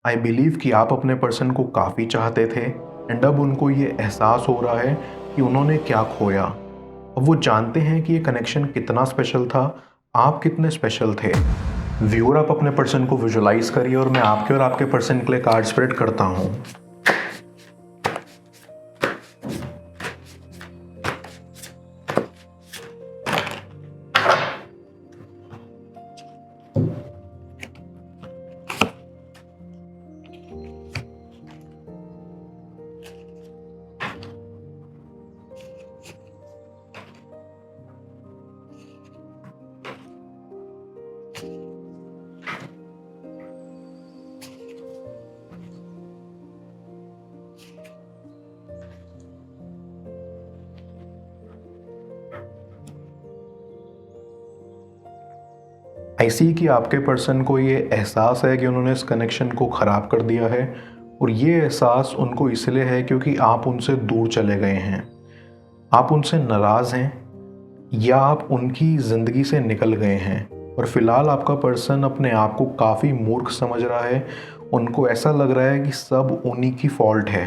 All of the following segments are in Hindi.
आई बिलीव कि आप अपने पर्सन को काफ़ी चाहते थे एंड अब उनको ये एहसास हो रहा है कि उन्होंने क्या खोया। अब वो जानते हैं कि ये कनेक्शन कितना स्पेशल था, आप कितने स्पेशल थे। व्यूअर, आप अपने पर्सन को विजुलाइज करिए और मैं आपके और आपके पर्सन के लिए कार्ड स्प्रेड करता हूँ। आई सी कि आपके पर्सन को ये एहसास है कि उन्होंने इस कनेक्शन को ख़राब कर दिया है, और ये एहसास उनको इसलिए है क्योंकि आप उनसे दूर चले गए हैं। आप उनसे नाराज़ हैं या आप उनकी ज़िंदगी से निकल गए हैं, और फिलहाल आपका पर्सन अपने आप को काफ़ी मूर्ख समझ रहा है। उनको ऐसा लग रहा है कि सब उन्हीं की फॉल्ट है।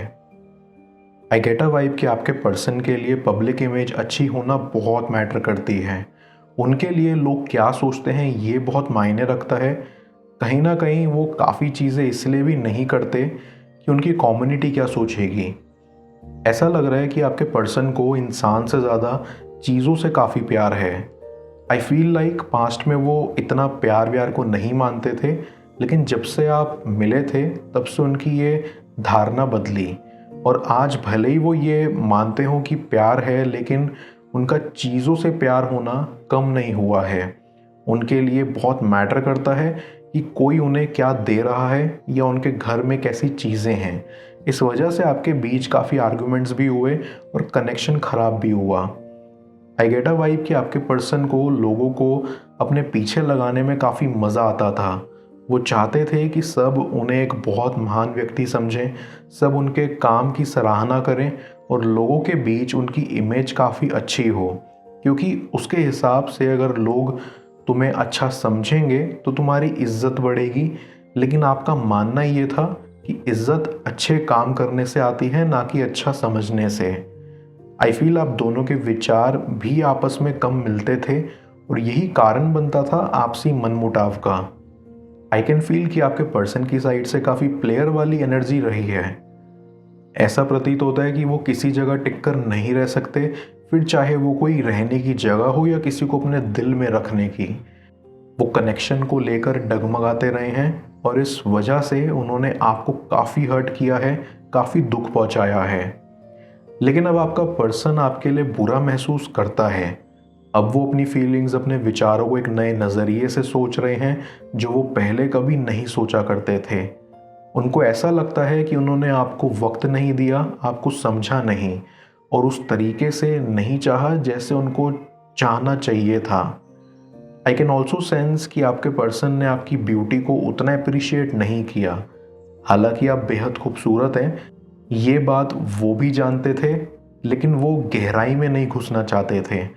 आई गेट अ वाइब कि आपके पर्सन के लिए पब्लिक इमेज अच्छी होना बहुत मैटर करती है। उनके लिए लोग क्या सोचते हैं ये बहुत मायने रखता है। कहीं ना कहीं वो काफ़ी चीज़ें इसलिए भी नहीं करते कि उनकी कम्युनिटी क्या सोचेगी। ऐसा लग रहा है कि आपके पर्सन को इंसान से ज़्यादा चीज़ों से काफ़ी प्यार है। आई फील लाइक पास्ट में वो इतना प्यार व्यार को नहीं मानते थे, लेकिन जब से आप मिले थे तब से उनकी ये धारणा बदली, और आज भले ही वो ये मानते हो कि प्यार है, लेकिन उनका चीज़ों से प्यार होना कम नहीं हुआ है। उनके लिए बहुत मैटर करता है कि कोई उन्हें क्या दे रहा है या उनके घर में कैसी चीज़ें हैं। इस वजह से आपके बीच काफ़ी आर्गुमेंट्स भी हुए और कनेक्शन ख़राब भी हुआ। आई गेट अ वाइब कि आपके पर्सन को लोगों को अपने पीछे लगाने में काफ़ी मज़ा आता था। वो चाहते थे कि सब उन्हें एक बहुत महान व्यक्ति समझें, सब उनके काम की सराहना करें और लोगों के बीच उनकी इमेज काफ़ी अच्छी हो, क्योंकि उसके हिसाब से अगर लोग तुम्हें अच्छा समझेंगे तो तुम्हारी इज्जत बढ़ेगी। लेकिन आपका मानना ये था कि इज्जत अच्छे काम करने से आती है, ना कि अच्छा समझने से। आई फील आप दोनों के विचार भी आपस में कम मिलते थे, और यही कारण बनता था आपसी मनमुटाव का। आई कैन फील कि आपके पर्सन की साइड से काफ़ी प्लेयर वाली एनर्जी रही है। ऐसा प्रतीत होता है कि वो किसी जगह टिक कर नहीं रह सकते, फिर चाहे वो कोई रहने की जगह हो या किसी को अपने दिल में रखने की। वो कनेक्शन को लेकर डगमगाते रहे हैं, और इस वजह से उन्होंने आपको काफ़ी हर्ट किया है, काफ़ी दुख पहुंचाया है। लेकिन अब आपका पर्सन आपके लिए बुरा महसूस करता है। अब वो अपनी फीलिंग्स, अपने विचारों को एक नए नज़रिए से सोच रहे हैं, जो वो पहले कभी नहीं सोचा करते थे। उनको ऐसा लगता है कि उन्होंने आपको वक्त नहीं दिया, आपको समझा नहीं, और उस तरीके से नहीं चाहा जैसे उनको चाहना चाहिए था। आई कैन ऑल्सो सेंस कि आपके पर्सन ने आपकी ब्यूटी को उतना अप्रिशिएट नहीं किया। हालांकि आप बेहद खूबसूरत हैं, ये बात वो भी जानते थे, लेकिन वो गहराई में नहीं घुसना चाहते थे।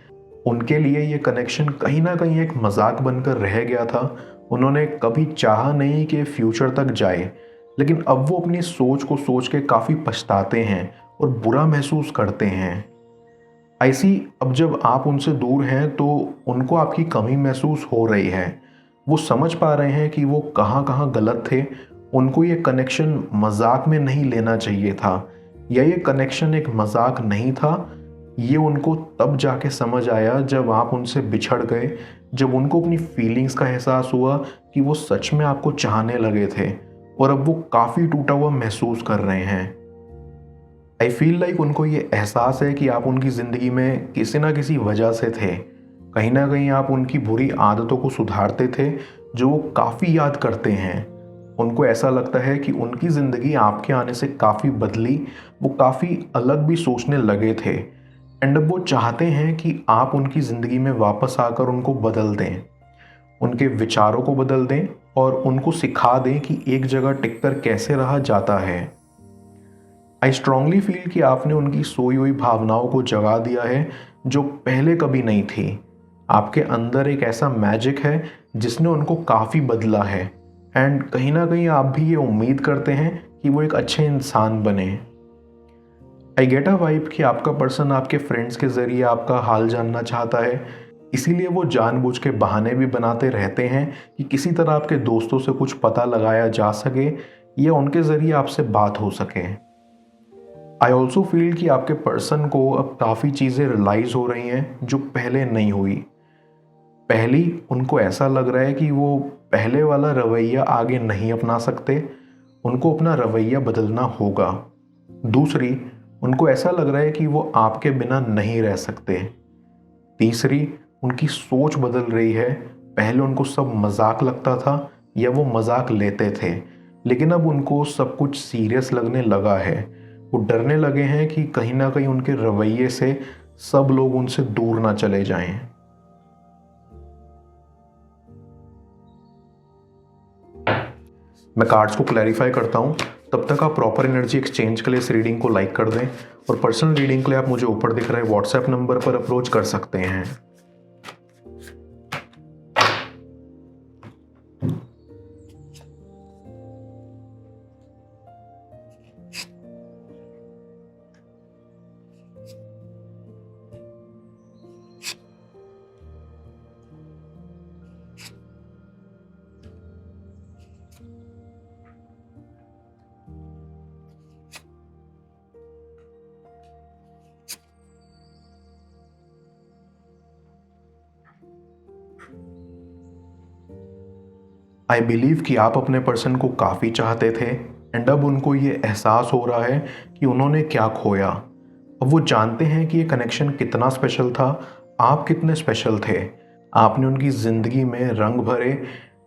उनके लिए ये कनेक्शन कहीं ना कहीं एक मजाक बनकर रह गया था। उन्होंने कभी चाहा नहीं कि फ्यूचर तक जाए, लेकिन अब वो अपनी सोच को सोच के काफ़ी पछताते हैं और बुरा महसूस करते हैं। ऐसी अब जब आप उनसे दूर हैं तो उनको आपकी कमी महसूस हो रही है। वो समझ पा रहे हैं कि वो कहाँ कहाँ गलत थे। उनको ये कनेक्शन मजाक में नहीं लेना चाहिए था, या ये कनेक्शन एक मजाक नहीं था। ये उनको तब जाके समझ आया जब आप उनसे बिछड़ गए, जब उनको अपनी फीलिंग्स का एहसास हुआ कि वो सच में आपको चाहने लगे थे, और अब वो काफ़ी टूटा हुआ महसूस कर रहे हैं। आई फील लाइक उनको ये एहसास है कि आप उनकी ज़िंदगी में किसी ना किसी वजह से थे। कहीं ना कहीं आप उनकी बुरी आदतों को सुधारते थे, जो वो काफ़ी याद करते हैं। उनको ऐसा लगता है कि उनकी ज़िंदगी आपके आने से काफ़ी बदली, वो काफ़ी अलग भी सोचने लगे थे। एंड अब वो चाहते हैं कि आप उनकी ज़िंदगी में वापस आकर उनको बदल दें, उनके विचारों को बदल दें, और उनको सिखा दें कि एक जगह टिककर कैसे रहा जाता है। आई स्ट्रांगली फील कि आपने उनकी सोई हुई भावनाओं को जगा दिया है, जो पहले कभी नहीं थी। आपके अंदर एक ऐसा मैजिक है जिसने उनको काफ़ी बदला है, एंड कहीं ना कहीं आप भी ये उम्मीद करते हैं कि वो एक अच्छे इंसान बने। आई गेट अ वाइब कि आपका पर्सन आपके फ्रेंड्स के ज़रिए आपका हाल जानना चाहता है, इसीलिए वो जानबूझ के बहाने भी बनाते रहते हैं कि किसी तरह आपके दोस्तों से कुछ पता लगाया जा सके या उनके ज़रिए आपसे बात हो सके। आई ऑल्सो फील कि आपके पर्सन को अब काफ़ी चीज़ें रियलाइज़ हो रही हैं जो पहले नहीं हुई। पहली, उनको ऐसा लग रहा है कि वो पहले वाला रवैया आगे नहीं अपना सकते, उनको अपना रवैया बदलना होगा। दूसरी, उनको ऐसा लग रहा है कि वो आपके बिना नहीं रह सकते। तीसरी, उनकी सोच बदल रही है। पहले उनको सब मजाक लगता था या वो मजाक लेते थे, लेकिन अब उनको सब कुछ सीरियस लगने लगा है। वो डरने लगे हैं कि कहीं ना कहीं उनके रवैये से सब लोग उनसे दूर ना चले जाएं। मैं कार्ड्स को क्लैरिफाई करता हूँ, तब तक आप प्रॉपर एनर्जी एक्सचेंज के लिए इस रीडिंग को लाइक कर दें और पर्सनल रीडिंग के लिए आप मुझे ऊपर दिख रहे व्हाट्सएप नंबर पर अप्रोच कर सकते हैं। आई बिलीव कि आप अपने पर्सन को काफ़ी चाहते थे एंड अब उनको ये एहसास हो रहा है कि उन्होंने क्या खोया। अब वो जानते हैं कि ये कनेक्शन कितना स्पेशल था, आप कितने स्पेशल थे। आपने उनकी ज़िंदगी में रंग भरे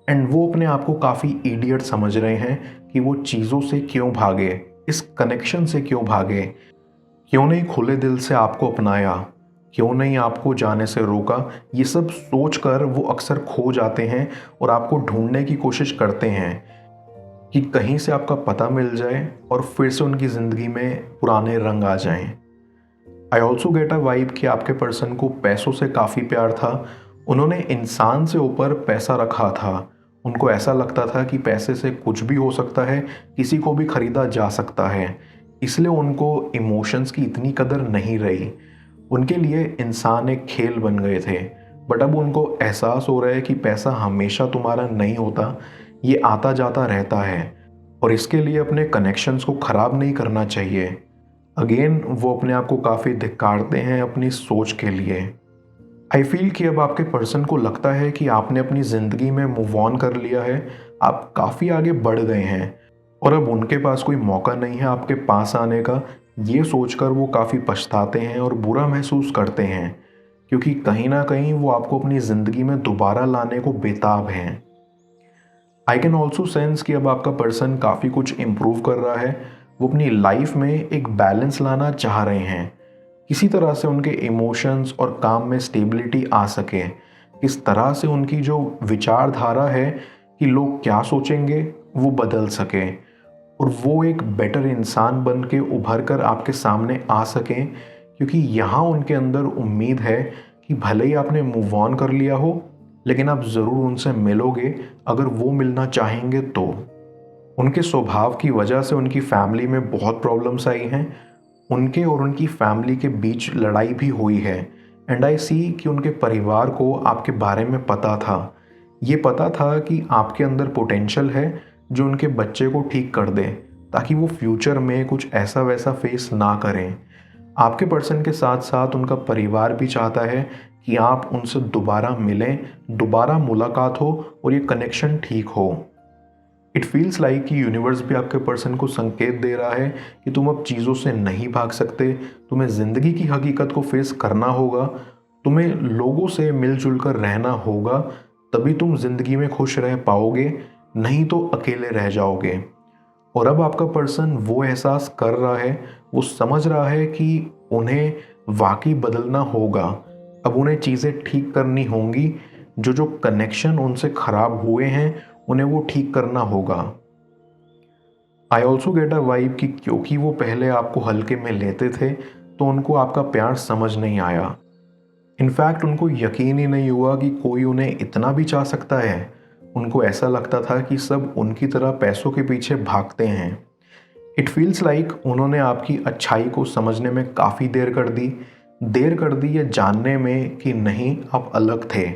एंड वो अपने आप को काफ़ी इडियट समझ रहे हैं कि वो चीज़ों से क्यों भागे, इस कनेक्शन से क्यों भागे, क्यों नहीं खुले दिल से आपको अपनाया, क्यों नहीं आपको जाने से रोका। ये सब सोचकर वो अक्सर खो जाते हैं और आपको ढूंढने की कोशिश करते हैं कि कहीं से आपका पता मिल जाए और फिर से उनकी ज़िंदगी में पुराने रंग आ जाएं। I also get a vibe कि आपके पर्सन को पैसों से काफ़ी प्यार था। उन्होंने इंसान से ऊपर पैसा रखा था। उनको ऐसा लगता था कि पैसे से कुछ भी हो सकता है, किसी को भी खरीदा जा सकता है, इसलिए उनको इमोशंस की इतनी कदर नहीं रही। उनके लिए इंसान एक खेल बन गए थे। बट अब उनको एहसास हो रहा है कि पैसा हमेशा तुम्हारा नहीं होता, ये आता जाता रहता है और इसके लिए अपने कनेक्शंस को ख़राब नहीं करना चाहिए। अगेन वो अपने आप को काफ़ी धिक्कारते हैं अपनी सोच के लिए। आई फील कि अब आपके पर्सन को लगता है कि आपने अपनी ज़िंदगी में मूव ऑन कर लिया है, आप काफ़ी आगे बढ़ गए हैं और अब उनके पास कोई मौका नहीं है आपके पास आने का। ये सोचकर वो काफ़ी पछताते हैं और बुरा महसूस करते हैं, क्योंकि कहीं ना कहीं वो आपको अपनी ज़िंदगी में दोबारा लाने को बेताब हैं। आई कैन ऑल्सो सेंस कि अब आपका पर्सन काफ़ी कुछ इम्प्रूव कर रहा है। वो अपनी लाइफ में एक बैलेंस लाना चाह रहे हैं, किसी तरह से उनके इमोशंस और काम में स्टेबिलिटी आ सके, किस तरह से उनकी जो विचारधारा है कि लोग क्या सोचेंगे वो बदल सके और वो एक बेटर इंसान बन के उभर कर आपके सामने आ सकें। क्योंकि यहाँ उनके अंदर उम्मीद है कि भले ही आपने मूव ऑन कर लिया हो, लेकिन आप ज़रूर उनसे मिलोगे अगर वो मिलना चाहेंगे तो। उनके स्वभाव की वजह से उनकी फैमिली में बहुत प्रॉब्लम्स आई हैं। उनके और उनकी फैमिली के बीच लड़ाई भी हुई है एंड आई सी कि उनके परिवार को आपके बारे में पता था। ये पता था कि आपके अंदर पोटेंशियल है जो उनके बच्चे को ठीक कर दे, ताकि वो फ्यूचर में कुछ ऐसा वैसा फेस ना करें। आपके पर्सन के साथ साथ उनका परिवार भी चाहता है कि आप उनसे दोबारा मिलें, दोबारा मुलाकात हो और ये कनेक्शन ठीक हो। इट फील्स लाइक कि यूनिवर्स भी आपके पर्सन को संकेत दे रहा है कि तुम अब चीज़ों से नहीं भाग सकते, तुम्हें ज़िंदगी की हकीकत को फेस करना होगा, तुम्हें लोगों से मिलजुल कर रहना होगा, तभी तुम ज़िंदगी में खुश रह पाओगे, नहीं तो अकेले रह जाओगे। और अब आपका पर्सन वो एहसास कर रहा है, वो समझ रहा है कि उन्हें वाकई बदलना होगा। अब उन्हें चीज़ें ठीक करनी होंगी, जो कनेक्शन उनसे ख़राब हुए हैं उन्हें वो ठीक करना होगा। I also get a vibe कि क्योंकि वो पहले आपको हल्के में लेते थे तो उनको आपका प्यार समझ नहीं आया। इनफैक्ट उनको यकीन ही नहीं हुआ कि कोई उन्हें इतना भी चाह सकता है। उनको ऐसा लगता था कि सब उनकी तरह पैसों के पीछे भागते हैं। इट फील्स लाइक उन्होंने आपकी अच्छाई को समझने में काफ़ी देर कर दी ये जानने में कि नहीं, आप अलग थे,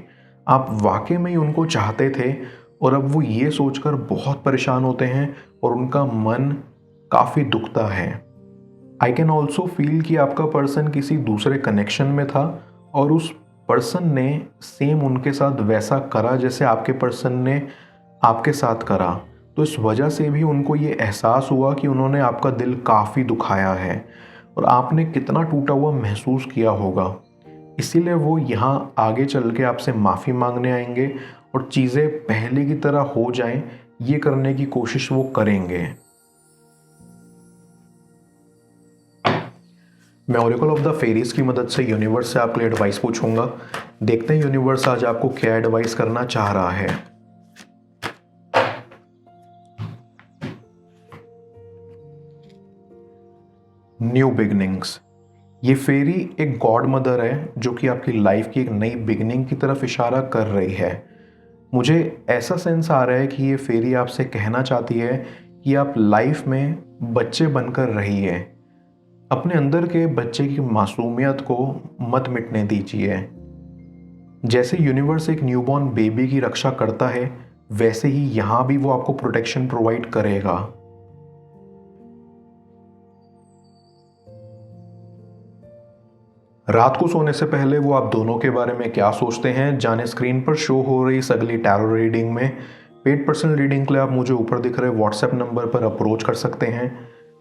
आप वाकई में ही उनको चाहते थे, और अब वो ये सोचकर बहुत परेशान होते हैं और उनका मन काफ़ी दुखता है। आई कैन ऑल्सो फील कि आपका पर्सन किसी दूसरे कनेक्शन में था और उस पर्सन ने सेम उनके साथ वैसा करा जैसे आपके पर्सन ने आपके साथ करा। तो इस वजह से भी उनको ये एहसास हुआ कि उन्होंने आपका दिल काफ़ी दुखाया है और आपने कितना टूटा हुआ महसूस किया होगा। इसीलिए वो यहाँ आगे चल के आपसे माफ़ी मांगने आएंगे और चीज़ें पहले की तरह हो जाएं, ये करने की कोशिश वो करेंगे। मैं ओरेकल ऑफ द फेरीज की मदद से यूनिवर्स से आपके लिए एडवाइस पूछूंगा। देखते हैं यूनिवर्स आज आपको क्या एडवाइस करना चाह रहा है। New beginnings. ये फेरी एक गॉड मदर है जो कि आपकी लाइफ की एक नई बिगनिंग की तरफ इशारा कर रही है। मुझे ऐसा सेंस आ रहा है कि ये फेरी आपसे कहना चाहती है कि आप लाइफ में बच्चे बनकर रहिए। अपने अंदर के बच्चे की मासूमियत को मत मिटने दीजिए। जैसे यूनिवर्स एक न्यूबॉर्न बेबी की रक्षा करता है, वैसे ही यहाँ भी वो आपको प्रोटेक्शन प्रोवाइड करेगा। रात को सोने से पहले वो आप दोनों के बारे में क्या सोचते हैं, जाने स्क्रीन पर शो हो रही इस अगली टैरो रीडिंग में। पेड पर्सनल रीडिंग के लिए आप मुझे ऊपर दिख रहे व्हाट्सएप नंबर पर अप्रोच कर सकते हैं।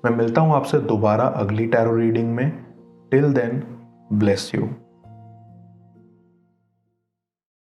मैं मिलता हूँ आपसे दोबारा अगली टैरो रीडिंग में। Till then, bless you.